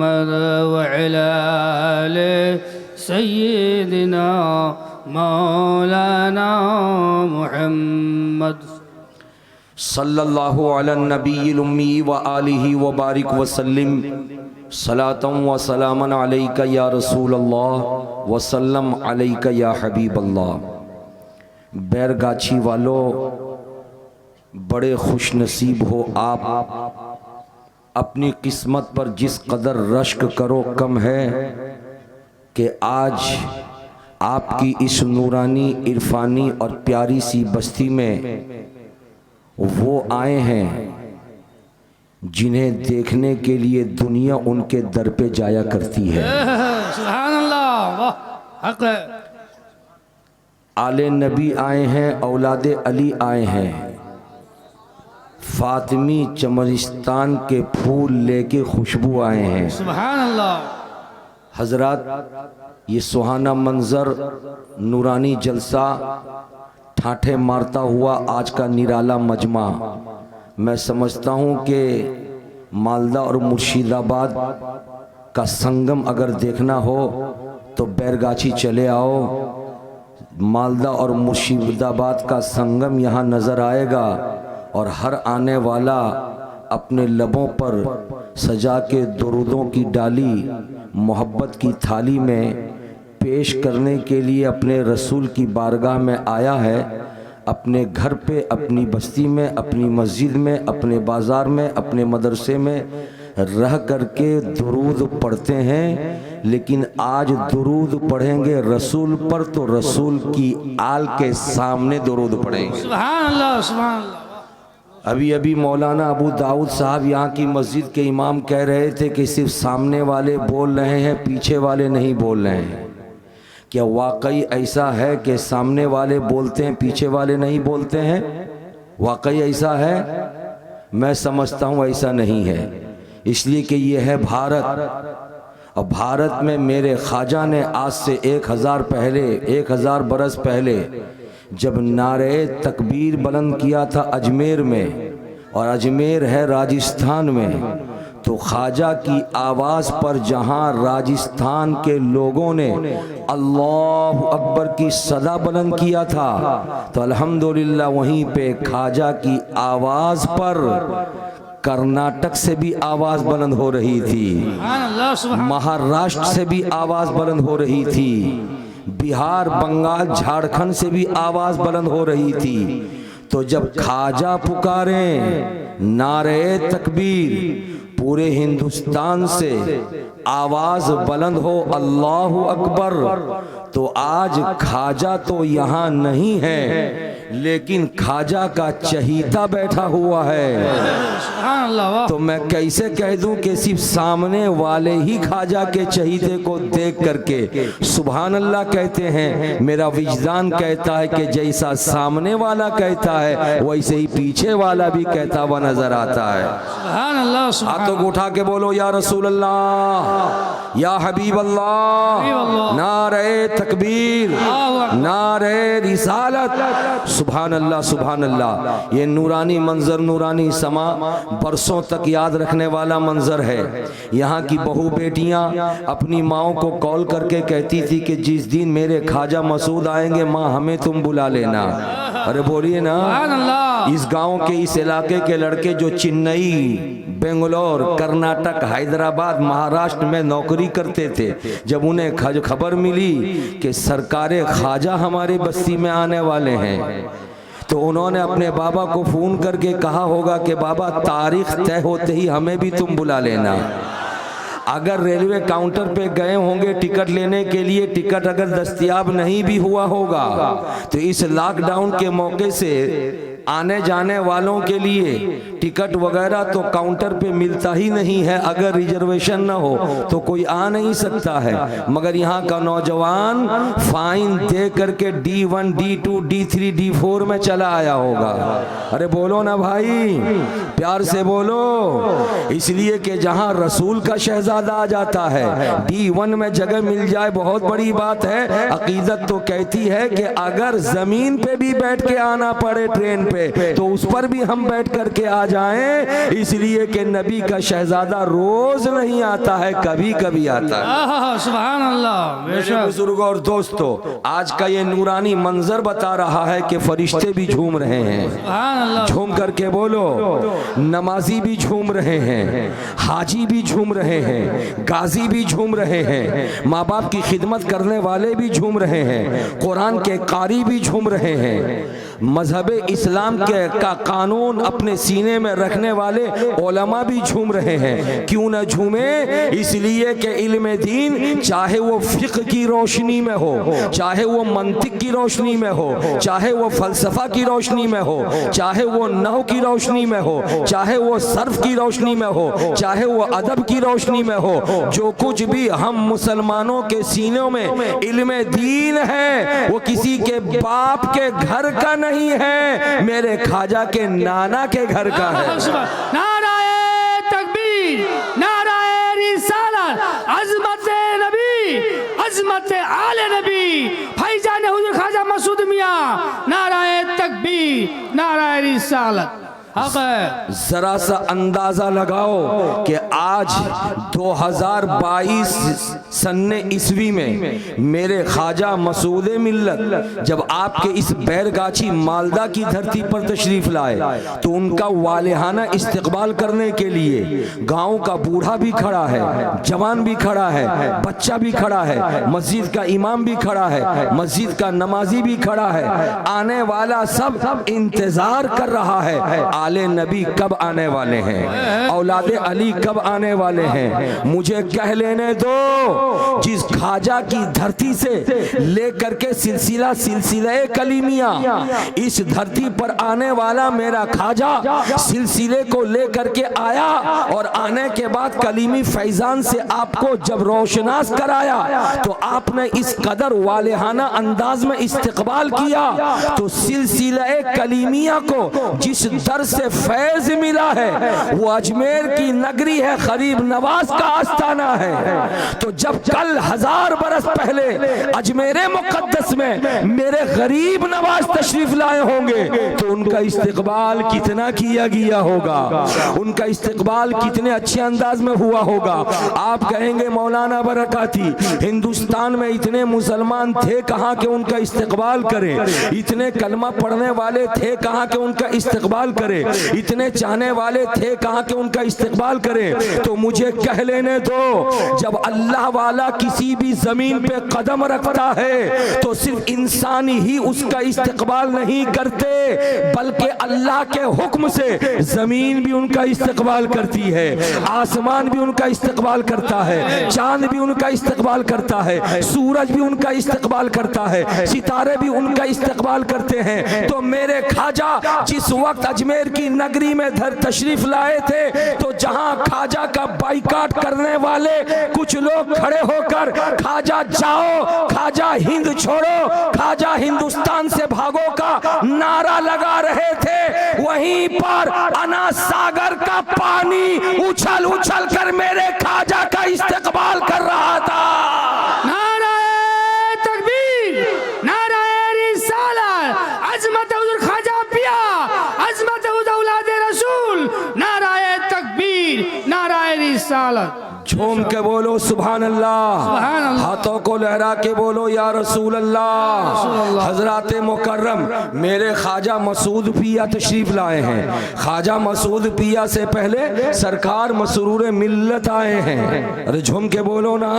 वअला आले सय्यिदिना मौलाना मुहम्मद सल्लल्लाहु अला नबील उम्मी व आलिहि व बारिक वसल्लिम सलातम व सलामन अलैका या रसूल अल्लाह व सल्लम अलैका या हबीब अल्लाह। बैरगाछी वालों, बड़े खुश नसीब हो आप। अपनी किस्मत पर जिस कदर रश्क करो कम है कि आज आपकी इस नूरानी इरफानी और प्यारी सी बस्ती में वो आए हैं जिन्हें देखने के लिए दुनिया उनके दर पे जाया करती है। सुभान अल्लाह, वाह, हक है। आले नबी आए हैं, औलादे अली आए हैं, फातिमी चमरिस्तान के फूल लेके खुशबू आए हैं। सुभान अल्लाह। हजरात, ये सुहाना मंजर, नूरानी जलसा, ठाठे मारता हुआ आज का निराला मजमा, मैं समझता हूँ कि मालदा और मुर्शिदाबाद का संगम अगर देखना हो तो बैरगाछी चले आओ। मालदा और मुर्शिदाबाद का संगम यहाँ नज़र आएगा और हर आने वाला अपने लबों पर सजा के दुरूदों की डाली मोहब्बत की थाली में पेश करने के लिए अपने रसूल की बारगाह में आया है। अपने घर पे, अपनी बस्ती में, अपनी मस्जिद में, अपने बाज़ार में, अपने मदरसे में रह करके दुरूद पढ़ते हैं, लेकिन आज दुरूद पढ़ेंगे रसूल पर तो रसूल की आल के सामने दुरूद पढ़ेंगे। सुभान अल्लाह, सुभान अल्लाह। अभी अभी मौलाना अबू दाऊद साहब यहाँ की मस्जिद के इमाम कह रहे थे कि सिर्फ सामने वाले बोल रहे हैं, पीछे वाले नहीं बोल रहे हैं। क्या वाकई ऐसा है कि सामने वाले बोलते हैं, पीछे वाले नहीं बोलते हैं? वाकई ऐसा है? मैं समझता हूँ ऐसा नहीं है, इसलिए कि ये है भारत, और भारत में मेरे ख्वाजा ने आज से 1000 बरस पहले जब नारे तकबीर बुलंद किया था अजमेर में, और अजमेर है राजस्थान में, तो ख्वाजा की आवाज़ पर जहाँ राजस्थान के लोगों ने अल्लाह अकबर की सदा बुलंद किया था, तो अल्हम्दुलिल्लाह वहीं पे ख्वाजा की आवाज़ पर कर्नाटक से भी आवाज़ बुलंद हो रही थी, महाराष्ट्र से भी आवाज़ बुलंद हो रही थी, बिहार, बंगाल, झारखंड से भी आवाज़ बुलंद हो रही थी। तो जब ख्वाजा पुकारे नारे तकबीर, पूरे हिंदुस्तान से आवाज़ बुलंद हो अल्लाहु अकबर, तो आज ख्वाजा तो यहाँ नहीं है, लेकिन ख्वाजा का चहीता बैठा हुआ है। तो मैं कैसे कह दूं कि सिर्फ सामने वाले ही ख्वाजा के चहीते को देख करके सुभान अल्लाह कहते हैं। मेरा विजदान कहता है कि जैसा सामने वाला कहता है वैसे ही पीछे वाला भी कहता हुआ नजर आता है। सुभान अल्लाह। हाथों को उठा के बोलो या रसूल अल्लाह, या हबीब अल्लाह, नारे तकबीर, नारे रिसालत। सुभान अल्लाह, सुभान अल्लाह। ये नूरानी मंजर, नूरानी समा बरसों तक याद रखने वाला मंजर है। यहाँ की बहू बेटियाँ अपनी माओ को कॉल करके कहती थी कि जिस दिन मेरे ख्वाजा मसूद आएंगे माँ हमें तुम बुला लेना। अरे बोलिए ना। इस गांव के, इस इलाके के लड़के जो चेन्नई, बेंगलोर, कर्नाटक, हैदराबाद, महाराष्ट्र में नौकरी करते थे, जब उन्हें खबर मिली कि सरकारे ख्वाजा हमारे बस्ती में आने वाले हैं, तो उन्होंने अपने बाबा को फ़ोन करके कहा होगा कि बाबा तारीख तय होते ही हमें भी तुम बुला लेना। अगर रेलवे काउंटर पे गए होंगे टिकट लेने के लिए, टिकट अगर दस्तयाब नहीं भी हुआ होगा, तो इस लॉकडाउन के मौके से आने जाने वालों के लिए टिकट वगैरह तो काउंटर पे मिलता ही नहीं है। अगर रिजर्वेशन ना हो तो कोई आ नहीं सकता है, मगर यहाँ का नौजवान फाइन दे करके D1, D2, D3, D4 में चला आया होगा। अरे बोलो ना भाई, प्यार से बोलो। इसलिए कि जहाँ रसूल का शहजादा आ जाता है, D1 में जगह मिल जाए बहुत बड़ी बात है। अकीदत तो कहती है कि अगर जमीन पे भी बैठ के आना पड़े ट्रेन पे, पे, तो उस पर भी हम बैठ करके आ जाएं, इसलिए कि नबी का शहजादा रोज नहीं आता है, कभी कभी आता है। सुभान अल्लाह। मेरे बेशक। बुजुर्गों और दोस्तों, आज का ये नूरानी मंजर बता रहा है कि फरिश्ते भी झूम रहे हैं। सुभान अल्लाह। झूम करके बोलो, नमाजी भी झूम रहे हैं, हाजी भी झूम रहे हैं, गाजी भी झूम रहे हैं, माँ बाप की खिदमत करने वाले भी झूम रहे हैं, कुरान के कारी भी झूम रहे हैं, मजहब इस्लाम के का कानून अपने सीने में रखने वाले उलमा भी झूम रहे हैं। क्यों न झूमे? इसलिए कि इल्म दीन चाहे वो फिक्र की रोशनी में हो, चाहे वो मंतिक की रोशनी में हो, चाहे वो फलसफा की रोशनी में हो, चाहे वो नहव की रोशनी में हो, चाहे वो सर्फ की रोशनी में हो, चाहे वो अदब की रोशनी में हो, जो कुछ भी हम मुसलमानों के सीनों में इल्म दीन है वो किसी के बाप के घर का नहीं है, मेरे ख्वाजा के नाना के घर का है। नाराए तकबीर, नाराए रिसालत, अज़मत नबी, अज़मत आले नबी, भाईजान हुजूर ख्वाजा मसूद मियां, नाराए तकबीर, नाराए रिसालत। जरा सा अंदाजा लगाओ कि आज 2022 सन्ने ईस्वी में मेरे ख्वाजा मसूद मिल्लत जब आपके इस बैरगाछी मालदा की धरती पर तशरीफ लाए तो उनका वालिहाना इस्तकबाल करने के लिए गांव का बूढ़ा भी खड़ा है, जवान भी खड़ा है, बच्चा भी खड़ा है, मस्जिद का इमाम भी खड़ा है, मस्जिद का नमाजी भी खड़ा है, आने वाला सब इंतजार कर रहा है आले नबी कब आने वाले हैं, औलादे अली कब आने वाले हैं। मुझे कह लेने दो, जिस ख्वाजा की धरती से लेकर के सिलसिला कलीमिया इस धरती पर आने वाला मेरा ख्वाजा सिलसिले को लेकर के आया और आने के बाद कलीमी फैजान से आपको जब रोशनास कराया तो आपने इस कदर वालिहाना अंदाज में इस्तकबाल किया, तो सिलसिला कलीमिया को जिस दर से फैज मिला है वो अजमेर की नगरी है, गरीब नवाज का आस्थाना है। तो जब कल 1000 बरस पहले अजमेर मुकद्दस में मेरे गरीब नवाज तशरीफ लाए होंगे तो उनका इस्तकबाल कितना किया गया होगा, उनका इस्तकबाल कितने अच्छे अंदाज में हुआ होगा। आप कहेंगे मौलाना बरकाती, हिंदुस्तान में इतने मुसलमान थे कहाँ के उनका इस्तकबाल करें, इतने कलमा पढ़ने वाले थे कहाँ के उनका इस्तकबाल करें, इतने चाहने वाले थे कहाँ के उनका इस्तकबाल करें। तो मुझे कह लेने दो, जब अल्लाह वाला किसी भी जमीन पे कदम रखता है तो सिर्फ इंसान ही उसका इस्तकबाल नहीं करते बल्कि अल्लाह के हुक्म से जमीन भी उनका इस्तकबाल करती है, आसमान भी उनका इस्तकबाल करता है, चांद भी उनका इस्तकबाल करता है, सूरज भी उनका इस्तकबाल करता है, सितारे भी उनका इस्तकबाल करते हैं। तो मेरे ख्वाजा जिस वक्त अजमेर की नगरी में तशरीफ लाए थे तो जहां ख्वाजा का बाइकाट करने वाले कुछ लोग खड़े होकर ख्वाजा जाओ, ख्वाजा हिंद छोड़ो, ख्वाजा हिंदुस्तान से भागो का नारा लगा रहे थे, वहीं पर अना सागर का पानी उछल उछल कर मेरे ख्वाजा का इस्तकबाल कर रहा था। नाराए तकबीर, नाराए रिसालत, अज़मत हुज़ूर ख्वाजा पिया, अज़मत हुज़ूर औलादे रसूल, नाराए तकबीर, नाराए रिसालत। झूम के बोलो सुभान अल्लाह, सुभान अल्लाह। हाथों को लहरा के बोलो या रसूल अल्लाह। हजरत मुकर्रम मेरे ख्वाजा मसूद पिया तशरीफ लाए हैं। ख्वाजा मसूद पिया से पहले सरकार मसरूर मिल्लत आए हैं। अरे झूम के बोलो ना।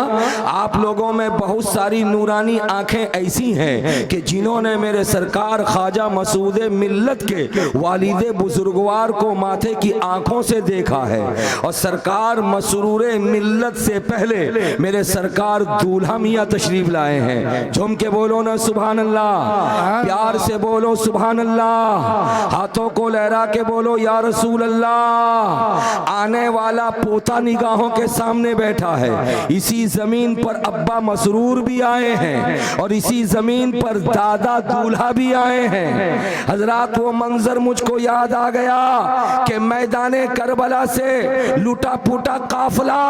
आप लोगों में बहुत सारी नूरानी आंखें ऐसी हैं कि जिन्होंने मेरे सरकार ख्वाजा मसूद मिल्लत के वालिदे बुजुर्गवार को माथे की आंखों से देखा है, और सरकार मसरूर मिल्लत से पहले मेरे सरकार दूल्हा मियां तशरीफ लाए हैं। झूम के बोलो ना सुभान अल्लाह, प्यार से बोलो सुभान अल्लाह, हाथों को लहरा के बोलो या रसूल अल्लाह। आने वाला पोता निगाहों के सामने बैठा है। इसी जमीन पर अब्बा मसरूर भी आए हैं और इसी जमीन पर दादा दूल्हा भी आए हैं। हजरात वो मंजर मुझको याद आ गया कि मैदाने करबला से लुटा पुटा काफला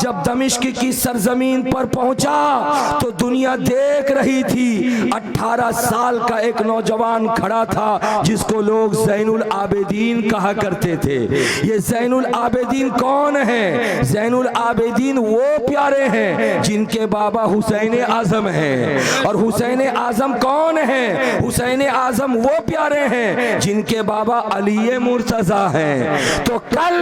जब दम दमिश्क की सरजमीन पर पहुंचा तो दुनिया देख रही थी। 18 साल का एक नौजवान खड़ा था जिसको लोग ज़ैनुल आबिदीन कहा करते थे। ये ज़ैनुल आबिदीन कौन है? ज़ैनुल आबिदीन वो प्यारे हैं जिनके बाबा हुसैन आज़म हैं। और हुसैन आज़म कौन है? हुसैन आज़म वो प्यारे हैं जिनके बाबा अली मुर्तज़ा हैं। तो कल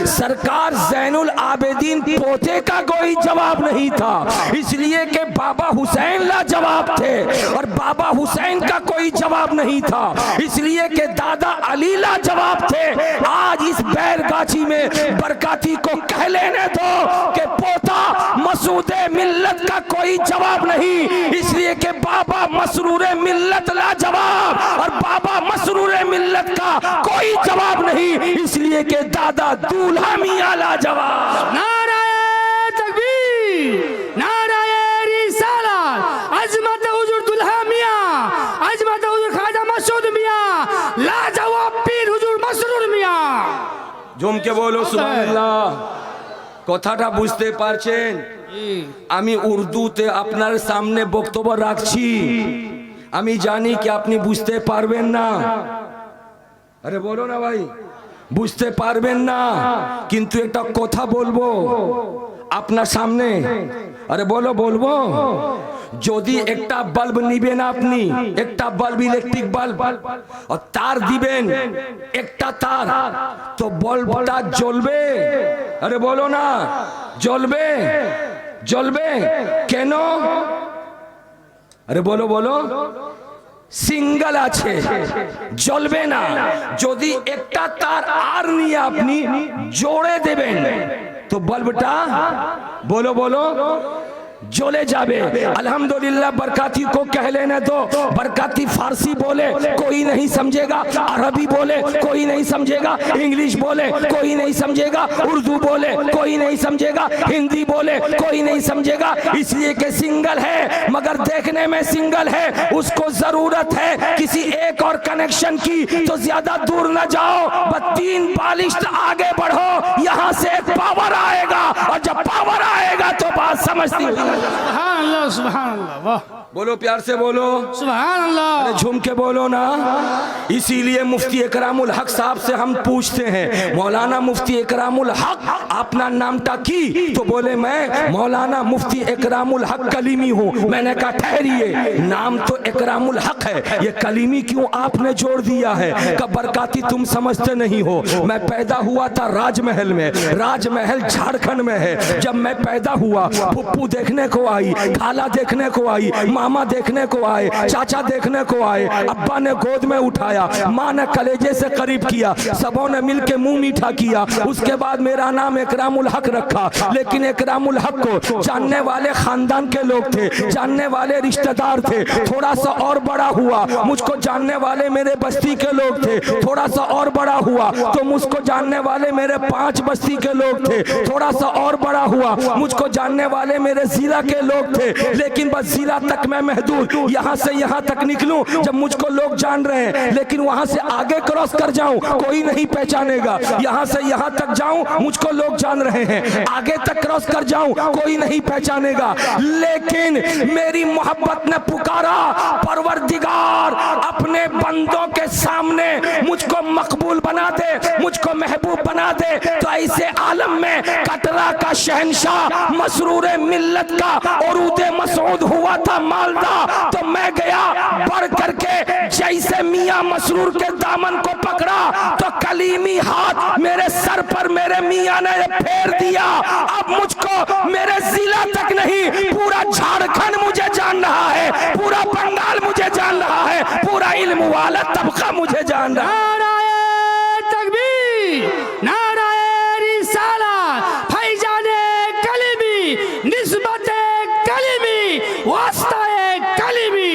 सरकार ज़ैनुल आबिदीन पोते का कोई जवाब नहीं था, इसलिए कि बाबा हुसैन लाजवाब थे, और बाबा हुसैन का कोई जवाब नहीं था इसलिए कि दादा अली लाजवाब थे। आज इस बैरगाछी में बरकाती को कह लेने दो कि पोता मसूदे मिल्लत का कोई जवाब नहीं, इसलिए कि बाबा मसरूरे मिल्लत लाजवाब और बाबा मसरूरे मिल्लत का कोई जवाब नहीं, इसलिए कि दादा दूल्हा मियां लाजवाब। नाराए तकबीर, नाराए रिसालत, अजमत हुजूर दुल्हा मियां, अजमत हुजूर ख्वाजा मसूद मियां, लाजवाब पीर हुजूर मसरूर मियां। झुम के बोलो सुबहानाल्लाह। কথাটা বুঝতে পারছেন? আমি উর্দুতে আপনার সামনে বক্তব্য রাখছি, আমি জানি কি আপনি বুঝতে পারবেন না। আরে বলো না ভাই, বুঝতে পারবেন না, কিন্তু একটা কথা বলবো আপনার সামনে। আরে বলো, বলবো। যদি একটা বাল্ব নিবেন আপনি, একটা বাল্ব ইলেকট্রিক বাল্ব, আর তার দিবেন একটা তার, তো বাল্বটা জ্বলবে? আরে বলো না, জ্বলবে? জ্বলবে কেন? আরে বলো, বলো। সিঙ্গেল আছে, জ্বলবে না। যদি একটা তার আর নিয়ে আপনি জোড়ে দেবেন তো বাল্বটা, বলো বলো, জ্বলে যাবে। अल्हम्दुलिल्लाह बरकाती को कह लेने दो। बरकाती फारसी बोले कोई नहीं समझेगा, अरबी बोले कोई नहीं समझेगा, इंग्लिश बोले कोई नहीं समझेगा, उर्दू बोले कोई नहीं समझेगा, हिंदी बोले कोई नहीं समझेगा, इसलिए कि सिंगल है मगर देखने में सिंगल है। उसको जरूरत है किसी एक और कनेक्शन की, तो ज्यादा दूर न जाओ, बस 3 बालिश आगे बढ़ो, यहाँ से एक पावर आएगा, और जब पावर आएगा तो बात समझती हो। सुभान अल्लाह, सुभान अल्लाह, वाह। बोलो प्यार से बोलो सुभान अल्लाह। अरे झूम के बोलो ना। इसीलिए मुफ्ती इकरामुल हक साहब से हम पूछते हैं, मौलाना मुफ्ती इकरामुल हक अपना नामटा की? तो बोले मैं मौलाना मुफ्ती इकरामुल हक कलीमी हूँ। मैंने कहा ठहरिए, नाम तो इकरामुल हक है, ये कलीमी क्यों आपने जोड़ दिया है? कब बरकाती तुम समझते नहीं हो। मैं पैदा हुआ था राजमहल में, राजमहल झारखंड में है। जब मैं पैदा हुआ फुप्पू देखने को आई, खाला देखने को आई, मामा देखने को आए, चाचा देखने को आए, अब्बा ने गोद में उठाया, माँ ने कलेजे से करीब किया, सबों ने मिलके मुंह मीठा किया। उसके बाद मेरा नाम इकरामुल हक रखा। लेकिन इकरामुल हक को जानने वाले खानदान के लोग थे, जानने वाले रिश्तेदार थे। थोड़ा सा और बड़ा हुआ, मुझको जानने वाले मेरे बस्ती के लोग थे। थोड़ा सा और बड़ा हुआ तो मुझको जानने वाले मेरे 5 बस्ती के लोग थे। थोड़ा सा और बड़ा हुआ, मुझको जानने वाले मेरे जिला के लोग थे। लेकिन बस जिला तक मैं महदूद, यहाँ से यहाँ तक निकलूं जब मुझको लोग जान रहे हैं, लेकिन वहाँ से आगे क्रॉस कर जाऊं कोई नहीं पहचानेगा। यहाँ से यहाँ तक जाऊं मुझको लोग जान रहे हैं, आगे तक क्रॉस कर जाऊं कोई नहीं पहचानेगा। लेकिन मेरी मोहब्बत ने पुकारा, परवरदिगार अपने बंदों के सामने मुझको मकबूल बना दे, मुझको महबूब बना दे। तो ऐसे आलम में कटरा का शहंशाह मसरूरे मिल्लत का औरूदे मसूद हुआ था मालदा, तो मैं गया बढ़ करके जैसे मियां मसरूर के दामन को पकड़ा तो कलीमी हाथ मेरे सर पर मेरे मियां ने फेर दिया। अब मुझको मेरे जिला तक नहीं पूरा झारखंड मुझे जान रहा है, पूरा बंगाल मुझे जान रहा है, पूरा इल्म वाला तबका मुझे जान रहा है। नाराए तकबीर, नाराए रिसालत, फैजाने कलीमी, निस्बते कलीमी, वास्ताए कलीमी।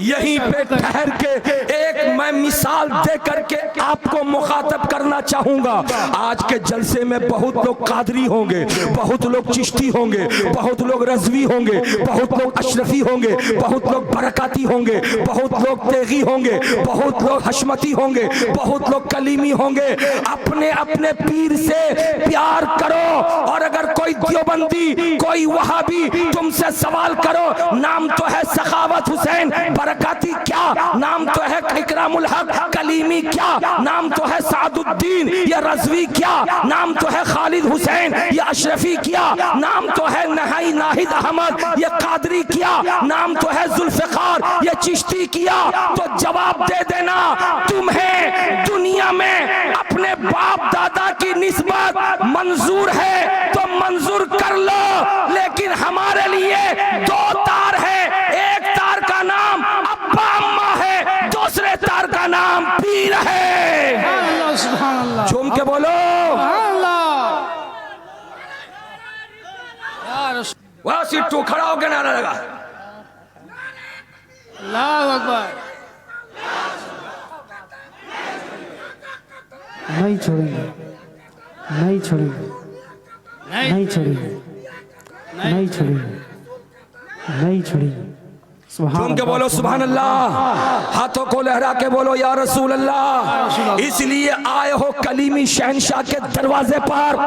यहीं पे ठहर के एक मैं मिसाल दे करके आपको मुखातब करना चाहूंगा। आज के जलसे में बहुत लोग कादरी होंगे, बहुत लोग चिश्ती होंगे, बहुत लोग रज़वी होंगे, बहुत लोग अशरफी होंगे, बहुत लोग बरकाती होंगे, बहुत लोग तेगी होंगे, बहुत लोग हशमती होंगे, बहुत लोग कलीमी होंगे। अपने अपने पीर से प्यार करो। और अगर कोई देवबंदी, कोई वहाबी तुमसे सवाल करो, नाम तो है सखावत हुसैन, बरकाती क्या, नाम तो है इकरामुल हक, कलीमी क्या, नाम तो है सादुद्दीन, या रज़वी क्या, नाम तो है खालिद हुसैन, या अशरफी क्या, नाम तो है नहाई नाहिद अहमद, या कादरी क्या, नाम तो है जुल्फ़िकार, या चिश्ती किया, तो जवाब दे देना, तुम्हें दुनिया में अपने बाप दादा की निस्बत मंजूर है तो मंजूर कर लो, लेकिन हमारे लिए दो तार है। एक तार का नाम अब्बा अम्मा है, दूसरे तार का नाम पीर है। सुभान अल्लाह, झूम के बोलो सुभान अल्लाह। यार वहां सिट्टू खड़ा होकर नारा लगा, अल्लाह अकबर। नहीं छोड़ेंगे, नहीं छोड़ेंगे, नहीं छोड़ेंगे, नहीं छोड़ेंगे, नहीं छोड़ेंगे। झूम के बोलो सुभान अल्लाह, हाथों को लहरा के बोलो या रसूल अल्लाह। इसलिए आए हो कलीमी शहनशाह के दरवाजे पर,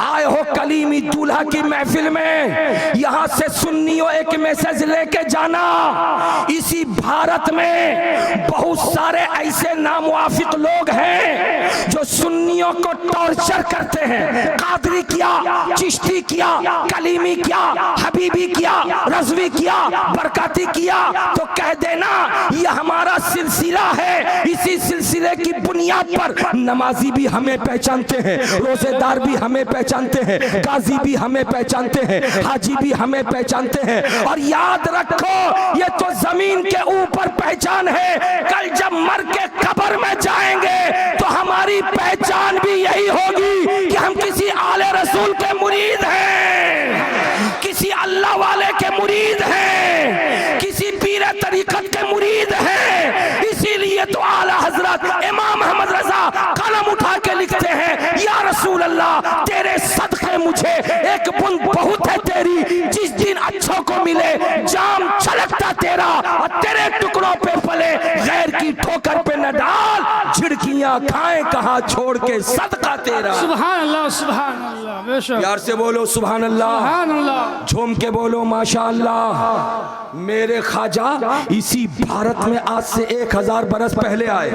आए हो कलीमी दूल्हा की महफिल में। यहाँ से सुन्नियों एक मैसेज लेके जाना, इसी भारत में बहुत सारे ऐसे नामुआफिक लोग हैं जो सुन्नियों को टॉर्चर करते हैं। कादरी क्या, चिश्ती क्या, कलीमी क्या, हबीबी क्या, रज़वी क्या, बरकाती किया, तो कह देना ये हमारा सिलसिला है। इसी सिलसिले की बुनियाद पर नमाजी भी हमें पहचानते हैं, रोजेदार भी हमें पहचानते हैं, गाजी भी हमें पहचानते हैं, हाजी भी हमें पहचानते हैं। और याद रखो ये तो जमीन के ऊपर पहचान है, कल जब मर के कब्र में जाएंगे तो हमारी पहचान भी यही होगी कि हम किसी आले रसूल के मुरीद हैं, किसी अल्लाह वाले के मुरीद हैं, किसी पीर तरीकत के मुरीद हैं। इसीलिए तो आला हजरत इमाम अहमद रजा कलम उठा के लिखते हैं, या रसूल अल्लाह तेरे सदके मुझे एक बूंद बहुत है तेरी, जिस दिन अच्छों को मिले जाम छलकता तेरा, और तेरे टुकड़ों पे पले गैर की ठोकर पे न डाल, झिड़कियां खाएं कहां छोड़ के सदका तेरा। सुभान अल्लाह, सुभान अल्लाह, बेशक। प्यार से बोलो सुभान अल्लाह, सुभान अल्लाह। झूम के बोलो माशा अल्लाह। मेरे ख्वाजा इसी भारत में आज से 1000 बरस पहले आए।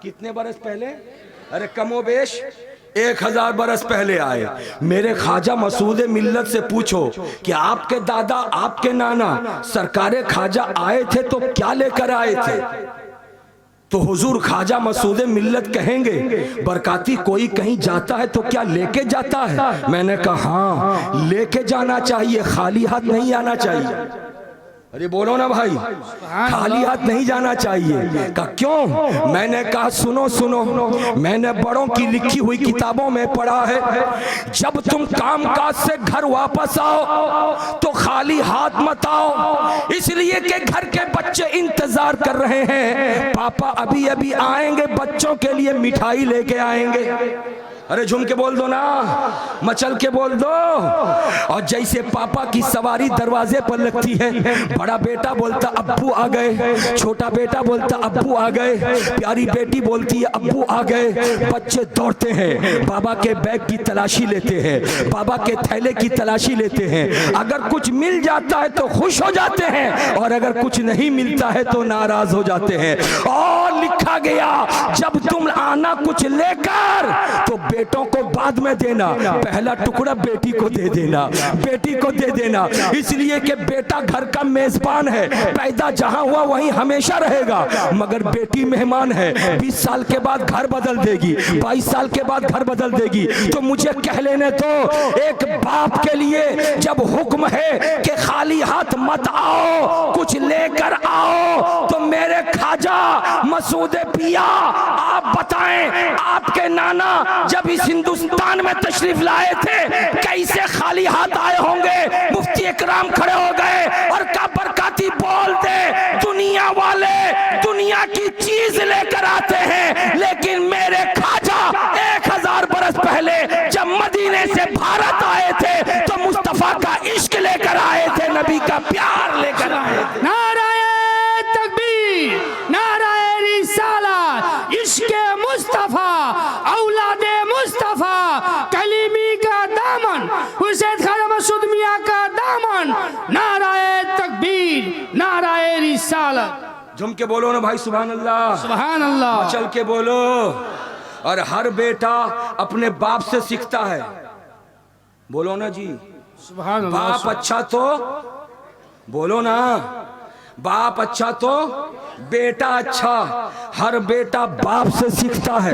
कितने बरस पहले? अरे कमोबेश 1000 बरस पहले आए। मेरे ख्वाजा मसूद मिल्लत से पूछो कि आपके दादा, आपके नाना सरकारे ख्वाजा आए थे तो क्या लेकर आए थे? तो हुजूर ख्वाजा मसूद मिल्लत कहेंगे, बरकाती कोई कहीं जाता है तो क्या लेके जाता है? मैंने कहा हाँ, लेके जाना चाहिए, खाली हाथ नहीं आना चाहिए। अरे बोलो ना भाई, खाली हाथ नहीं जाना चाहिए। कहा क्यों? मैंने कहा सुनो सुनो, मैंने बड़ों की लिखी हुई किताबों में पढ़ा है, जब तुम काम काज से घर वापस आओ तो खाली हाथ मत आओ, इसलिए कि घर के बच्चे इंतजार कर रहे हैं, पापा अभी अभी आएंगे, बच्चों के लिए मिठाई लेके आएंगे। अरे झूम के बोल दो ना, मचल के बोल दो। और जैसे पापा की सवारी दरवाजे पर लगती है, बड़ा बेटा बोलता अब्बू आ गए, छोटा बेटा बोलता अब्बू आ गए, प्यारी बेटी बोलती है अब्बू आ गए। बच्चे दौड़ते हैं, बाबा के बैग की तलाशी लेते हैं, बाबा के थैले की तलाशी लेते हैं। अगर कुछ मिल जाता है तो खुश हो जाते हैं, और अगर कुछ नहीं मिलता है तो नाराज हो जाते हैं। और लिखा गया जब तुम आना कुछ लेकर तो बेटों को बाद में देना, पहला टुकड़ा बेटी को दे देना, बेटी को दे देना, इसलिए कि बेटा घर का मेजबान है, पैदा जहां हुआ वहीं हमेशा रहेगा, मगर बेटी मेहमान है। 20 साल के बाद घर बदल देगी, 22 साल के बाद घर बदल देगी। तो मुझे कह लेने तो, एक बाप के लिए जब हुक्म है कि खाली हाथ मत आओ, कुछ लेकर आओ, तो मेरे ख्वाजा मसूद पिया आप बताएं, आपके नाना जब इस हिंदुस्तान में तशरीफ लाए थे कैसे खाली हाथ आए होंगे? मुफ्ती इकराम खड़े हो गए और का बरकाती बोल दे, दुनिया दुनिया वाले दुनिया की चीज लेकर आते हैं, लेकिन मेरे ख्वाजा 1000 बरस पहले जब मदीने से भारत आए थे तो मुस्तफा का इश्क लेकर आए थे, नबी का प्यार लेकर आए थे। नाराए तकबीर, नाराए रिसालत, इश्क़े मुस्तफा, औलादे मुस्तफा, कलीमी का दामन, हुसैन ख्वाजा मसूद मियां का दामन। नाराए तकबीर, नाराए रिसालत। झुम के बोलो ना भाई, सुभान अल्लाह, सुभान अल्लाह। चल के बोलो। और हर बेटा अपने बाप से सीखता है, बोलो ना जी। सुभान अल्लाह। बाप अच्छा तो बोलो ना, बाप अच्छा तो बेटा अच्छा। हर बेटा बाप से सीखता है,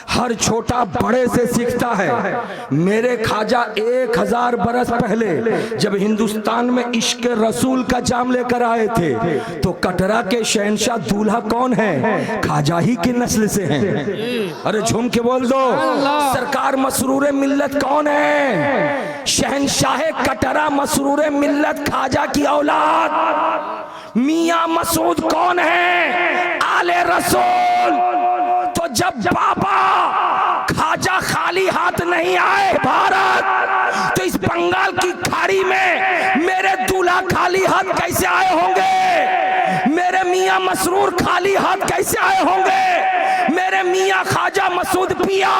हर छोटा बड़े से सीखता है। मेरे ख्वाजा 1000 बरस पहले जब हिंदुस्तान में इश्क रसूल का जाम लेकर आए थे तो कटरा के शहंशाह दूल्हा कौन है? ख्वाजा ही की नस्ल से हैं। अरे झूम के बोल दो। सरकार मसरूर मिल्लत कौन है? शहंशाह कटरा मसरूर मिल्लत ख्वाजा की औलाद। मियां मसूद कौन है? आले रसूल। तो जब बाबा ख्वाजा खाली हाथ नहीं आए भारत, तो इस बंगाल की खाड़ी में मेरे दूल्हा खाली हाथ कैसे आए होंगे? मेरे मियां मसरूर खाली हाथ कैसे आए होंगे? मेरे मियां ख्वाजा मसूद पिया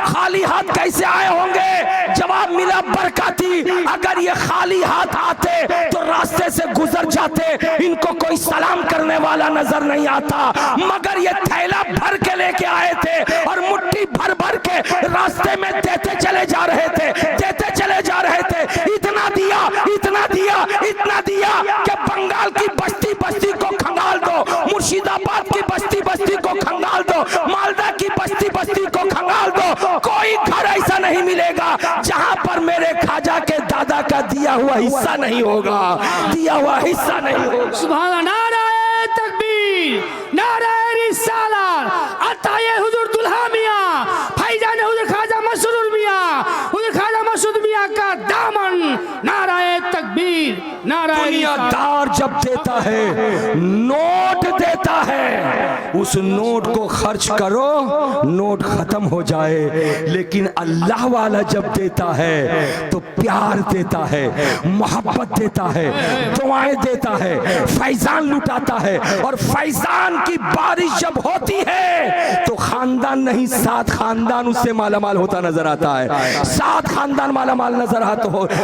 खाली हाथ कैसे आए होंगे? जवाब मिला बरकाती, अगर ये खाली हाथ आते तो रास्ते से गुजर जाते, इनको कोई सलाम करने वाला नजर नहीं आता, मगर ये थैला भर के लेके आए थे और मुट्ठी भर भर के रास्ते में देते चले जा रहे थे, देते चले जा रहे थे। इतना दिया, इतना दिया, इतना दिया कि बंगाल की बस्ती बस्ती को खंगाल दो, मुर्शिदाबाद की बस्ती बस्ती को खंगाल दो, मालदा की बस्ती बस्ती को खंगाल दो। कोई घर ऐसा नहीं मिलेगा जहां पर मेरे ख्वाजा के दादा का दिया हुआ हिस्सा नहीं होगा, दिया हुआ हिस्सा नहीं होगा। सुभान अल्लाह। नाराए तकबीर, नाराए रिसालत, अताए हुजूर दुल्हा मियां, फैजान हुजूर ख्वाजा मसरूर मियां, हुजूर ख्वाजा मसूद मियां का दामन। नाराए तकबीर, नाराए दुनियादार जब देता है, नोट देता है, उस नोट को खर्च करो, नोट खत्म हो जाए। लेकिन अल्लाह वाला जब देता है तो प्यार देता है, मोहब्बत देता है, दुआएं देता है, फैजान लुटाता है। और फैजान की बारिश जब होती है तो खानदान नहीं 7 खानदान उससे मालामाल होता नजर आता है, 7 खानदान मालामाल नजर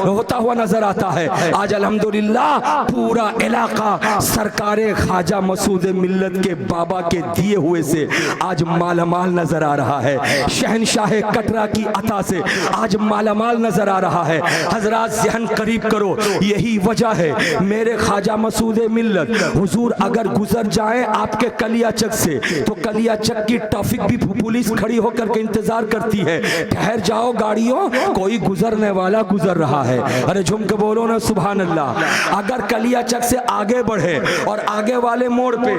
होता हुआ नजर आता है। आज अल्हम्दुलिल्लाह पूरा इलाका सरकारे ख्वाजा मसूद मिल्लत के बाबा के दिए हुए से आज मालामाल नजर आ रहा है। शहनशाह कटरा की अता से आज मालामाल नजर आ रहा है। हजरात ज़हन करीब करो, यही वजह है मेरे ख्वाजा मसूद मिल्लत हुजूर अगर गुजर जाए आपके कलियाचक से तो कलियाचक की ट्रैफिक भी पुलिस खड़ी होकर के इंतजार करती है, ठहर जाओ गाड़ियों, कोई गुजरने वाला गुजर रहा है। अरे झुम के बोलो ना सुभान अल्लाह। अगर कलियाचक से आगे बढ़े और आगे वाले मोड़ पे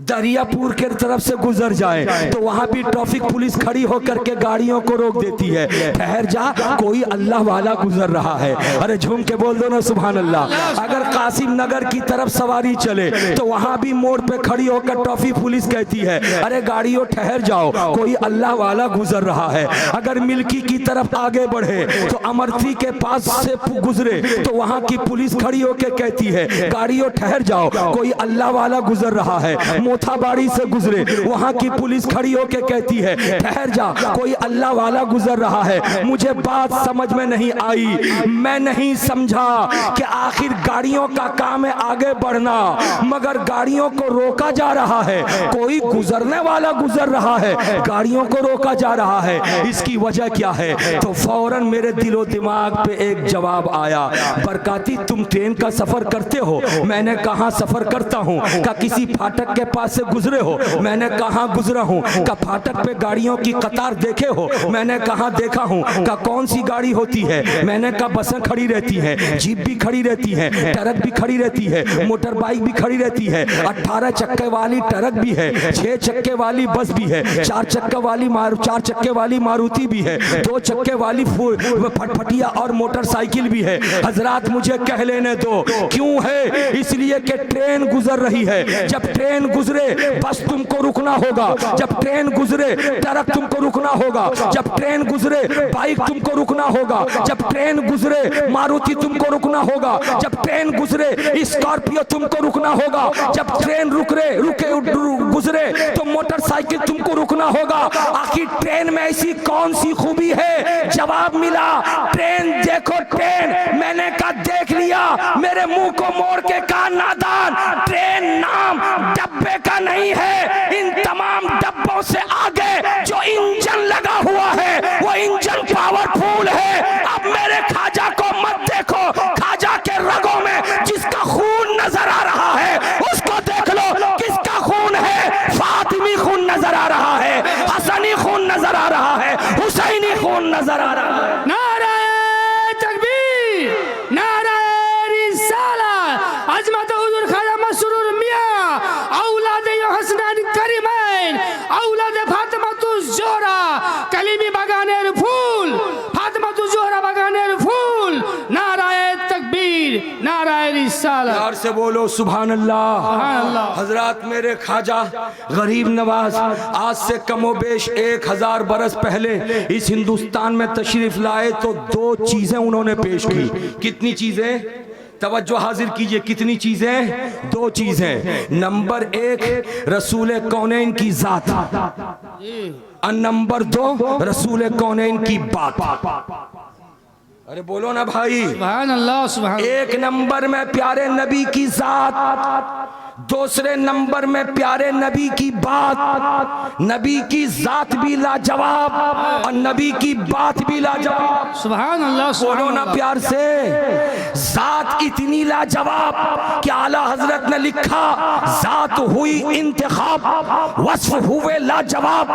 दरियापुर के तरफ से गुजर जाए तो वहां भी ट्रैफिक पुलिस खड़ी होकर के गाड़ियों को रोक देती है, ठहर जा, कोई अल्लाह वाला गुजर रहा है। अरे झूम के बोल दो ना सुभान अल्लाह। अगर कासिम नगर की तरफ सवारी चले तो वहां भी मोड़ पे खड़ी होकर ट्रैफिक पुलिस कहती है, अरे गाड़ियों ठहर जाओ, कोई अल्लाह वाला गुजर रहा है। अगर मिल्की की तरफ आगे बढ़े तो अमरथी के पास से गुजरे तो वहां की पुलिस खड़ी होकर कहती है, गाड़ियों ठहर जाओ, कोई अल्लाह वाला गुजर रहा है। मोथाबाड़ी से गुजरे, वहां की पुलिस खड़ी होकर कहती है, ठहर जा, कोई अल्लाह वाला गुजर रहा है। मुझे बात समझ में नहीं आई, मैं नहीं समझा कि आखिर गाड़ियों का काम है आगे बढ़ना, मगर गाड़ियों को रोका जा रहा है। कोई गुजरने वाला गुजर रहा है, गाड़ियों को रोका जा रहा है। इसकी वजह क्या है? तो फौरन मेरे दिलो दिमाग पे एक जवाब आया, बरकाती तुम ट्रेन का सफर करते हो? मैंने कहा सफर करता हूँ। का किसी फाटक के पास से गुजरे हो? मैंने कहाँ गुजरा हूँ? का फाटक पे गाड़ियों की कतार देखे हो? मैंने कहाँ देखा हूँ? का कौन सी गाड़ी होती है? मैंने कहा बसें खड़ी रहती हैं, जीप भी खड़ी रहती है, ट्रक भी खड़ी रहती है, मोटर बाइक भी खड़ी रहती है, 18 चक्के वाली ट्रक भी है, 6 चक्के वाली बस भी है, 4 चक्के वाली मारुति भी है, 2 चक्के वाली फटफटिया और मोटरसाइकिल भी है। हजरात मुझे कह लेने दो, क्यों है? इसलिए कि ट्रेन गुजर रही है। जब ट्रेन गुजरे बस तुमको रुकना होगा, जब ट्रेन गुजरे ट्रक तुमको रुकना होगा, जब ट्रेन गुजरे बाइक तुमको रुकना होगा, जब ट्रेन गुजरे मारुति तुमको रुकना होगा, जब ट्रेन गुजरे स्कॉर्पियो तुमको रुकना होगा, जब ट्रेन गुजरे तो मोटरसाइकिल तुमको रुकना होगा। आखिर ट्रेन में ऐसी कौन सी खूबी है? जवाब मिला, ट्रेन देखो ट्रेन। मैंने कहा देख लिया, मेरे मुंह को मोड़ के कहा नादान, ट्रेन नाम डब्बे का नहीं है। इन तमाम डब्बों से आगे जो इंजन लगा हुआ है वो इंजन पावरफुल है। अब मेरे खाजा को मत देखो, खाजा के रगों में जिसका खून नजर आ रहा है उसको देख लो, किसका खून है? फातिमी खून नजर आ रहा है, हसनी खून नजर आ रहा है, हुसैनी खून नजर आ रहा है। नाराए तकबीर, नाराए रिसालत, अजमत हुजूर ख्वाजा मसरूर मियां, औलाद हसनैन करीमैन, औलाद फातिमा ज़ोहरा, कलीमी बागानेर फूल, फातिमा ज़ोहरा बागानेर फूल। नाराए तकबीर, नाराए रिसालत। प्यार से बोलो सुभान अल्लाह। सुभान अल्लाह। हजरात मेरे ख्वाजा गरीब नवाज आज से कमोबेश 1000 बरस पहले इस हिंदुस्तान में तशरीफ लाए तो 2 चीजें उन्होंने पेश की। कितनी चीजें? तवज्जो हाजिर कीजिए, कितनी चीजें? 2 चीजें। नंबर 1 रसूल कौनैन की जात, और नंबर 2 रसूल कौनैन की बात। अरे बोलो ना भाई। सुभान अल्लाह, सुभान। 1 नंबर में प्यारे नबी की जात, दूसरे नंबर में प्यारे नबी की बात। नबी की जात भी लाजवाब और नबी की बात भी लाजवाब। सुभान अल्लाह, बोलो ना प्यार से। जात इतनी लाजवाब कि आला हजरत ने लिखा, जात हुई इंतखाब, वस्फ हुए लाजवाब,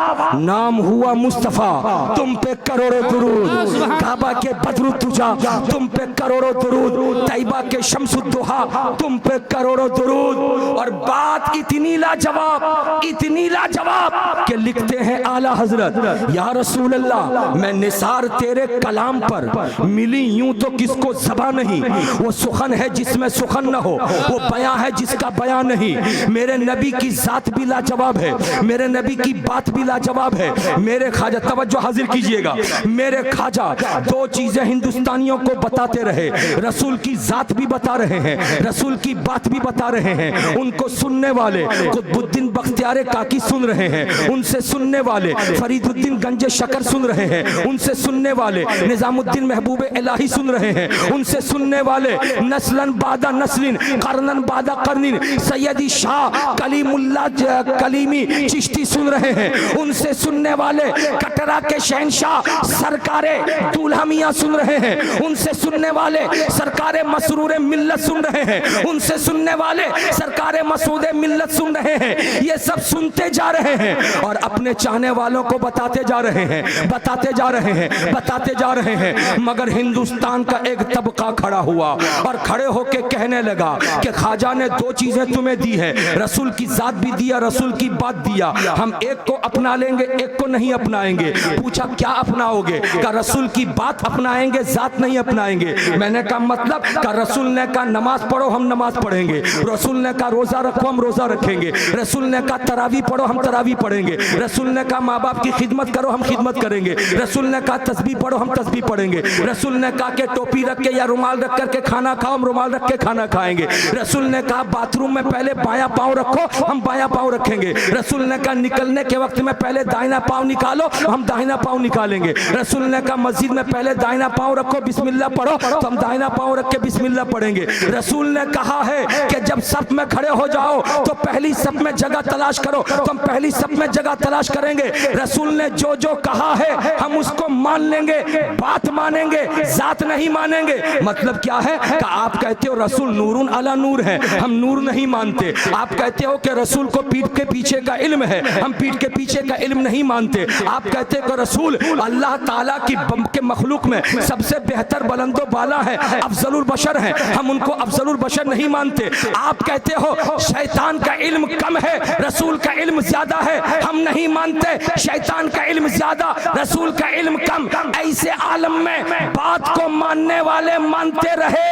नाम हुआ मुस्तफा, तुम पे करोड़ों दुरूद। काबा के बदरु तुजा, तुम पे करोड़ों दुरूद। तैयबा के शम्सुद्दुहा, तुम पे करोड़ों दुरूद। और बात इतनी लाजवाब, इतनी लाजवाब कि लिखते हैं आला हजरत, या रसूल अल्लाह, मैं निसार तेरे कलाम पर मिली यूं तो किसको ज़बां नहीं। वो सुखन है जिसमें सुखन न हो, वो बयां है जिसका बयां नहीं। मेरे नबी की जात भी लाजवाब है, मेरे नबी की बात भी लाजवाब है। मेरे ख्वाजा, तवज्जो हाजिर कीजिएगा, मेरे ख्वाजा 2 चीजें हिंदुस्तानियों को बताते रहे। रसूल की जात भी बता रहे हैं, रसूल की बात भी बता रहे हैं। उनको सुनने वाले कुतुबुद्दीन बख्तियार काकी सुन रहे हैं, उनसे सुनने वाले फरीदुद्दीन गंजे शकर सुन रहे हैं, उनसे सुनने वाले निजामुद्दीन महबूब इलाही सुन रहे हैं, उनसे सुनने वाले नस्लन बादा नस्लिन, करनन बादा करनिन, सैयदी शाह कलीमुल्लाह कलीमी चिश्ती सुन रहे हैं, उनसे सुनने वाले कटरा के शहनशाह सरकारे दूल्हा मियां सुन रहे हैं, उनसे सुनने वाले सरकारे मसरूर मिल्लत सुन रहे हैं, उनसे सुनने वाले सरकारे मसूदे मिल्लत सुन रहे हैं। ये सब सुनते जा रहे हैं और अपने चाहने वालों को बताते जा रहे हैं, बताते जा रहे हैं, बताते जा रहे हैं। मगर हिंदुस्तान का एक तबका खड़ा हुआ और खड़े होके कहने लगा कि ख्वाजा ने 2 चीजें तुम्हें दी है, रसूल की जात भी दिया, रसूल की बात दिया। हम एक को अपना लेंगे, एक को नहीं अपनाएंगे। पूछा क्या अपनाओगे? का रसूल की बात अपनाएंगे, जात नहीं अपनाएंगे। मैंने कहा मतलब? का रसूल ने कहा नमाज पढ़ो, हम नमाज पढ़ेंगे। रसूल ने कहा रोजा रखो, हम रोजा रखेंगे। रसूल ने कहा तरावी पढ़ो, हम तरावी पढ़ेंगे। रसूल ने कहा माँ बाप की खिदमत करो, हम खिदमत करेंगे। रसूल ने कहा तस्बीह पढ़ो, हम तस्बीह पढ़ेंगे। रसूल ने कहा कि टोपी रख के या रुमाल रख करके खाना खाओ, हम रुमाल रख के खाना खाएंगे। रसूल ने कहा बाथरूम में पहले बायां पाँव रखो, हम बायां पाँव रखेंगे। रसूल ने कहा निकलने के वक्त में पहले दाहिना पाँव निकालो, हम दाहिना पाँव निकालेंगे। रसूल ने कहा मस्जिद में पहले दाहिना पाँव रखो, बिस्मिल्लाह पढ़ो, तो हम दाहिना पाँव रख के बिस्मिल्लाह पढ़ेंगे। रसूल ने कहा है कि जब सफ में खड़े खड़े हो जाओ तो पहली सब में जगह तलाश करो, तुम पहली सब में जगह तलाश करेंगे। रसूल ने जो जो कहा है हम उसको मान लेंगे, बात मानेंगे, जात नहीं मानेंगे। मतलब क्या है कि आप कहते हो रसूल नूरुन अला नूर है, हम नूर नहीं मानते। आप कहते हो कि रसूल को पीठ के पीछे का इल्म है, हम पीठ के पीछे का इल्म नहीं मानते। आप कहते हो कि रसूल अल्लाह ताला की के मखलूक में सबसे बेहतर बुलंदो बाला है, अफजलुल बशर है, हम उनको अफजलुल बशर नहीं मानते। आप कहते हो शैतान का इल्म कम है, रसूल का इल्म ज्यादा है, हम नहीं मानते। शैतान का इल्म ज्यादा, रसूल का इल्म कम। ऐसे आलम में बात को मानने वाले मानते रहे,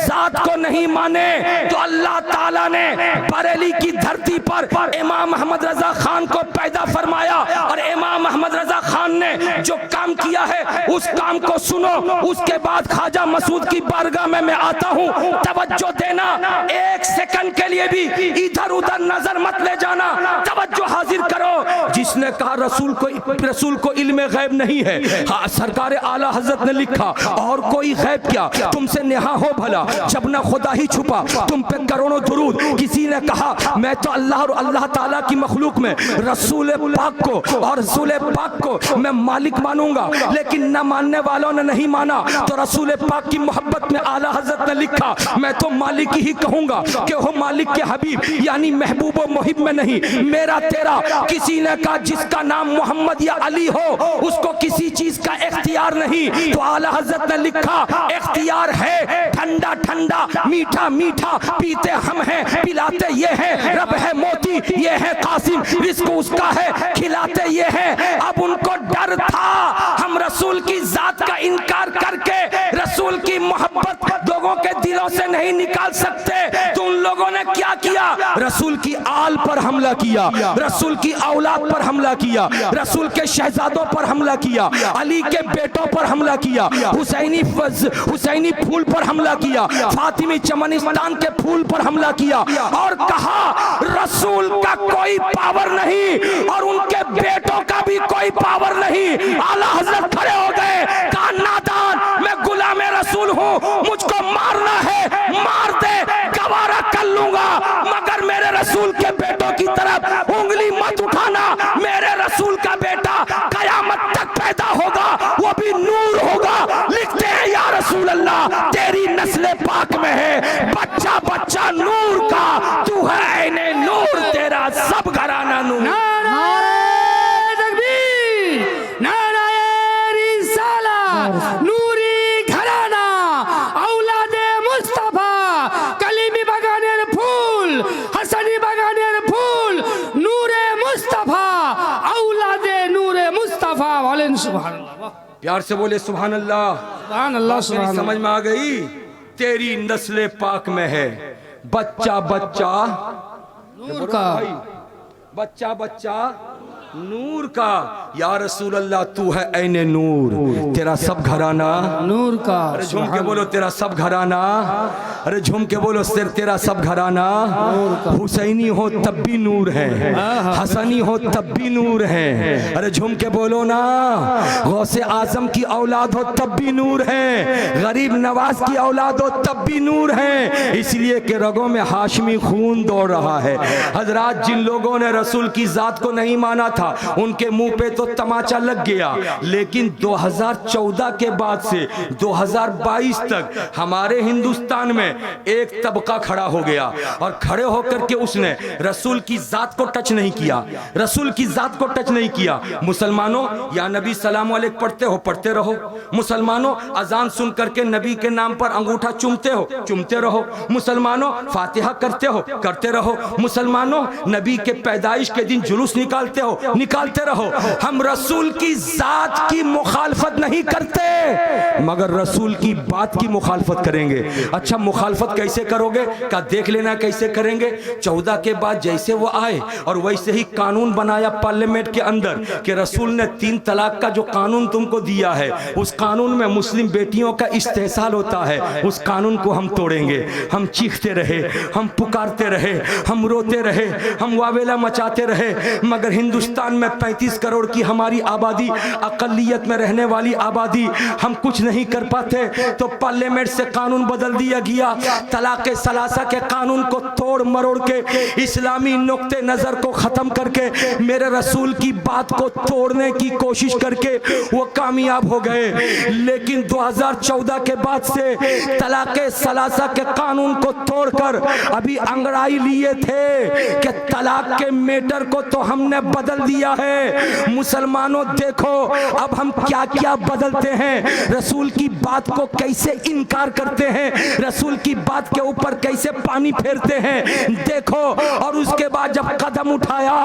जात को नहीं माने। तो अल्लाह ताला ने बरेली की धरती पर इमाम अहमद रजा खान को पैदा फरमाया और इमाम अहमद रजा खान ने जो काम किया है उस काम को सुनो। उसके बाद ख्वाजा मसूद की बारगाह में मैं आता हूँ, तवज्जो देना, एक सेकंड के लिए भी इधर उधर नजर मत ले जाना, तवज्जो हाजिर करो। जिसने कहा रसूल को इल्म गैब नहीं है, हाँ सरकार आला हजरत ने लिखा और कोई गैब क्या, तुमसे नेहा हो भला जब ना खुदा ही छुपा, तुम पे करोड़ों दुरूद। किसी ने कहा मैं तो अल्लाह और अल्लाह ताला की मखलूक में रसूल पाक को और रसूल पाक को मैं मालिक मानूंगा, लेकिन न मानने वालों ने नहीं माना। तो रसूल पाक की मोहब्बत में आला हजरत ने लिखा मैं तो मालिक ही कहूंगा कि हो मालिक के हबीब, यानी महबूब व मुहिब में नहीं, मेरा तेरा। किसी ने कहा जिसका नाम मोहम्मद या अली हो उसको किसी चीज का इख्तियार नहीं, तो आला हजरत ने लिखा इख्तियार है, ठंडा ठंडा मीठा मीठा पीते हम हैं, पिलाते ये हैं, रब है मोती ये है कासिम, रिस्क उसका है, खिलाते ये हैं। अब उनको डर था हम रसूल की जात का इनकार करके रसूल की मोहब्बत लोगों के दिलों से नहीं निकाल सकते। तो उन लोगों ने क्या किया, रसूल की आल पर हमला किया, रसूल की औलाद पर हमला किया, रसूल के शहजादों पर हमला किया, अली के बेटों पर हमला किया, हुसैनी फूल पर हमला किया, फातिमी चमनिस्तान के फूल पर हमला किया और कहा रसूल का कोई पावर नहीं और उनके बेटों का भी कोई पावर नहीं। आला हजरत खड़े हो गए, कहा नादान मैं गुलाम रसूल हूँ, मुझको मारना है मार दे, गवारा कर लूंगा, मगर मेरे रसूल के बेटों की तरफ उंगली मत उठाना। मेरे रसूल का बेटा कयामत तक पैदा होगा, वो भी नूर होगा। लिखते हैं या रसूल अल्लाह तेरी नस्ल पाक में है बच्चा बच्चा नूर का, तू है ऐने नूर, तेरा सब घराना नूर। नारे तकबीर, नारे रिसालत, नूरी घराना, औलादे मुस्तफा, कलीमी बागानेर फूल, हसनी बागानेर फूल, नूरे मुस्तफा, औलादे नूरे मुस्तफा। वालेकुम सुभान अल्लाह। प्यार से बोले सुभान अल्लाह। सुभान अल्लाह, सुभान अल्लाह। समझ में आ गई, तेरी नस्ल पाक में है बच्चा बच्चा नूर का, बच्चा बच्चा नूर का। या रसूल अल्लाह तू है ऐने नूर, तेरा सब घराना नूर का। अरे झूम के बोलो तेरा सब घराना, अरे झूम के बोलो सिर तेरा सब घराना। हुसैनी हो तब भी नूर है, हसनी हो तब भी नूर है। अरे झूम के बोलो ना, गौसे आजम की औलाद हो तब भी नूर है, गरीब नवाज की औलाद हो तब भी नूर है। इसलिए कि रगों में हाशमी खून दौड़ रहा है। हजरात जिन लोगों ने रसूल की जात को नहीं माना था उनके मुंह पे तो तमाचा लग गया, लेकिन 2014 के बाद से 2022 तक हमारे हिंदुस्तान में एक तबका खड़ा हो गया और खड़े होकर के उसने रसूल की जात को टच नहीं किया, रसूल की जात को टच नहीं किया। मुसलमानों या नबी सलाम अलैक पढ़ते हो, पढ़ते रहो। मुसलमानों अजान सुन करके नबी के नाम पर अंगूठा चूमते हो, चूमते रहो। मुसलमानों फातिहा करते हो, करते रहो। मुसलमानों नबी के पैदाइश के दिन जुलूस निकालते हो, निकालते रहो। हम रसूल की जात की मुखालफत नहीं करते, मगर रसूल की बात की मुखालफत करेंगे। अच्छा मुखालफत कैसे करोगे का देख लेना कैसे करेंगे। 14 के बाद जैसे वो आए और वैसे ही कानून बनाया पार्लियामेंट के अंदर कि रसूल ने 3 तलाक का जो कानून तुमको दिया है उस कानून में मुस्लिम बेटियों का इस्तेहसाल होता है, उस कानून को हम तोड़ेंगे। हम चीखते रहे, हम पुकारते रहे, हम रोते रहे, हम वावेला मचाते रहे, मगर हिंदुस्तान में 35 करोड़ की हमारी आबादी, अकलियत में रहने वाली आबादी, हम कुछ नहीं कर पाते, तो पार्लियामेंट से कानून बदल दिया गया। तलाक सलासा के कानून को तोड़ मरोड़ के, इस्लामी नुक्ते नज़र को ख़त्म करके, मेरे रसूल की बात को तोड़ने की कोशिश करके वो कामयाब हो गए। लेकिन 2014 के बाद से तलाक सलासा के कानून को तोड़कर अभी अंगड़ाई लिए थे कि तलाक के मेटर को तो हमने बदल दिया है। मुसलमानों देखो अब हम क्या क्या बदलते हैं, रसूल की बात को कैसे इनकार करते हैं, रसूल की बात के ऊपर कैसे पानी फेरते हैं, देखो। और उसके बाद जब कदम उठाया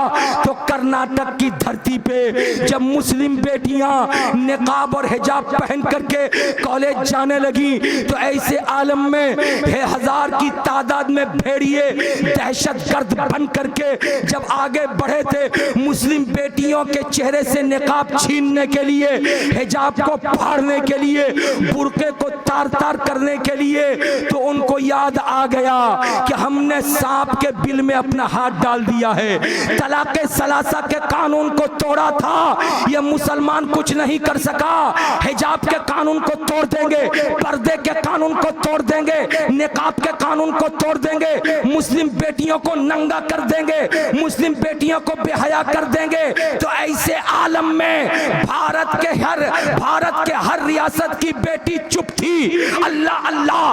तो कर्नाटक की धरती पे जब मुस्लिम बेटियां निकाब और हिजाब पहन करके कॉलेज जाने लगी, तो ऐसे आलम में 1000 की तादाद में भेड़िए दहशतगर्द बन करके जब आगे बढ़े थे मुस्लिम बेटियों के चेहरे से निकाब छीनने के लिए, हिजाब को फाड़ने के लिए, बुर्के को तार तार करने के लिए, तो उनको याद आ गया कि हमने सांप के बिल में अपना हाथ डाल दिया है। तलाक सलासा के कानून को तोड़ा था, यह मुसलमान कुछ नहीं कर सका। हिजाब के कानून को तोड़ देंगे, पर्दे के कानून को तोड़ देंगे, निकाब के कानून को तोड़ देंगे, मुस्लिम बेटियों को नंगा कर देंगे, मुस्लिम बेटियों को बेहया कर देंगे। तो ऐसे आलम में भारत के हर रियासत की बेटी चुप थी। अल्लाह अल्लाह,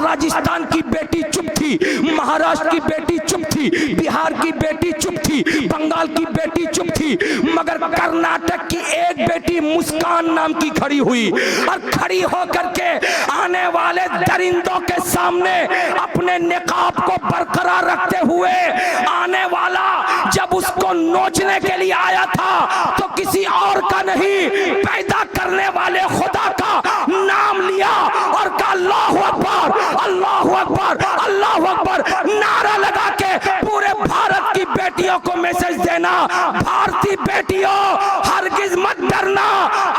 राजस्थान की बेटी चुप थी, महाराष्ट्र की बेटी चुप थी, बिहार की बेटी चुप थी, बंगाल की बेटी चुप थी, मगर कर्नाटक की एक बेटी मुस्कान नाम की खड़ी हुई और खड़ी होकर के आने वाले दरिंदों के सामने अपने निकाब को बरकरार रखते हुए, आने वाला जब उसको नोचने के लिए आया था तो किसी और का नहीं, पैदा करने वाले खुदा का नाम लिया और कहा अल्लाहु अकबर, अल्लाहु अकबर, अल्लाहु अकबर, नारा लगा के पूरे भारत की बेटियों को मैसेज देना, भारतीय बेटियों हरगिज मत डरना,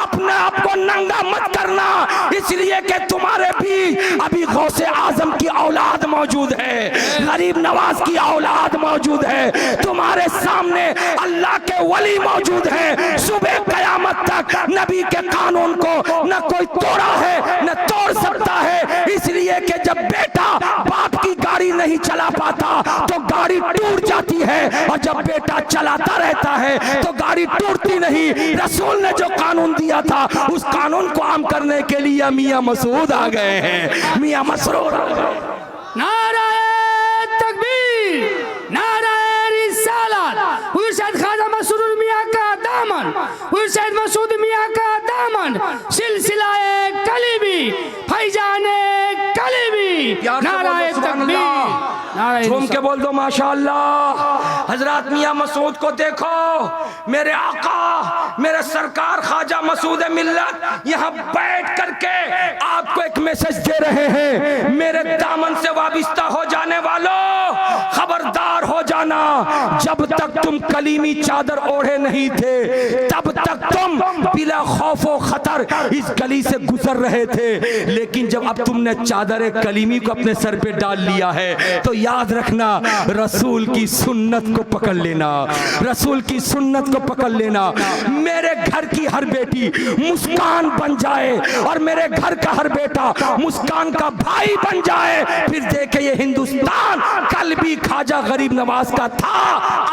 अपने आप को नंगा मत करना, इसलिए कि तुम्हारे भी अभी गौसे आजम की औलाद मौजूद है, गरीब नवाज की औलाद मौजूद है, तुम्हारे सामने अल्लाह के वली मौजूद है। सुबह कयामत तक नबी के कानून को न कोई तोड़ा है न तोड़ सकता है, इसलिए कि जब बेटा बाप की गाड़ी नहीं चला पाता तो गाड़ी टूट जाती है, और जब बेटा चलाता रहता है तो गाड़ी टूटती नहीं। रसूल ने जो कानून दिया था उस कानून को आम करने के लिए मियां मसूद आ गए हैं, मियां मसरूर। नाराए तकबीर, नाराए रिसालत, हुजूर सैयद ख्वाजा मसरूर मियां का दामन, हुजूर सैयद मसूद मियां का दामन, सिलसिलाए कलीबी, फैजाने कलीबी, नाराए तकबीर, झूम के बोल दो माशाअल्लाह। हजरत मियां मसूद को देखो, मेरे आका मेरे सरकार ख्वाजा मसूद मिल्लत यहाँ बैठ करके आपको एक मैसेज दे रहे हैं, मेरे दामन से वाबिस्ता हो जाने वालों खबरदार हो जाना, जब तक तुम कलीमी चादर ओढ़े नहीं थे तब तक तुम बिला खौफ व खतर इस गली से गुजर रहे थे, लेकिन जब अब तुमने चादर कलीमी को अपने सर पे डाल लिया है तो याद रखना, रसूल की सुन्नत को पकड़ लेना, रसूल की सुन्नत को पकड़ लेना। मेरे घर की हर बेटी मुस्कान बन जाए और मेरे घर का हर बेटा मुस्कान का भाई बन जाए, फिर देखे ये हिंदुस्तान कल भी ख्वाजा गरीब नवाज का था,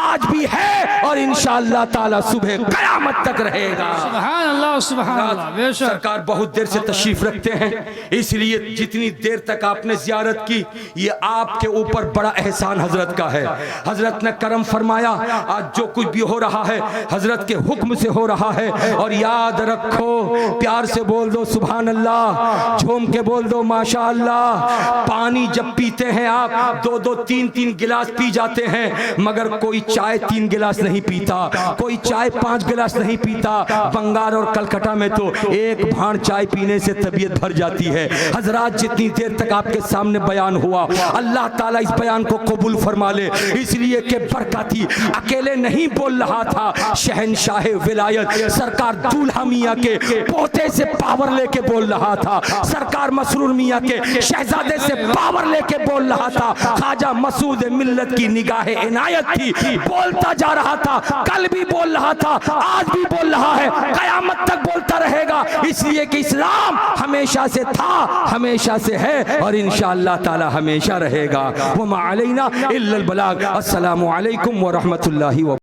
आज भी है और इंशाअल्लाह ताला सुबह कयामत तक रहेगा। सुभान अल्लाह, सुभान अल्लाह। बेशक सरकार बहुत देर से तशरीफ रखते हैं, इसलिए जितनी देर तक आपने जियारत की ये आपके ऊपर बड़ा एहसान हजरत का है। हजरत ने करम फरमाया, आज जो कुछ भी हो रहा है हजरत के हुक्म से हो रहा है, और याद रखो, प्यार से बोल दो सुभान अल्लाह, झूम के बोल दो माशाअल्लाह। पानी जब पीते हैं आप 2-2 3-3 गिलास पी जाते हैं, मगर कोई चाय 3 गिलास नहीं पीता, कोई चाय 5 गिलास नहीं पीता। बंगाल और कलकत्ता में तो एक भांड चाय पीने से तबीयत भर जाती है। हजरत जितनी देर तक आपके सामने बयान हुआ, अल्लाह ताला इस बयान को कबूल फरमा ले, इसलिए कि बरकती अकेले नहीं बोल रहा था, शहनशाह विलायत सरकार दूल्हा मियां के पोते से पावर लेके बोल रहा था, सरकार मसरूर मियां के शहजादे से पावर लेके बोल रहा था। ख्वाजा मसूद मिल्लत की निगाह इनायत थी। बोलता जा रहा था, कल भी बोल रहा था, आज भी बोल रहा है, कयामत तक बोलता रहेगा, इसलिए कि इस्लाम हमेशा से था, हमेशा से है और इंशाअल्लाह ताला हमेशा रहेगा। वमा अलैना इल्लल बलाग। अस्सलामु अलैकुम व रहमतुल्लाहि व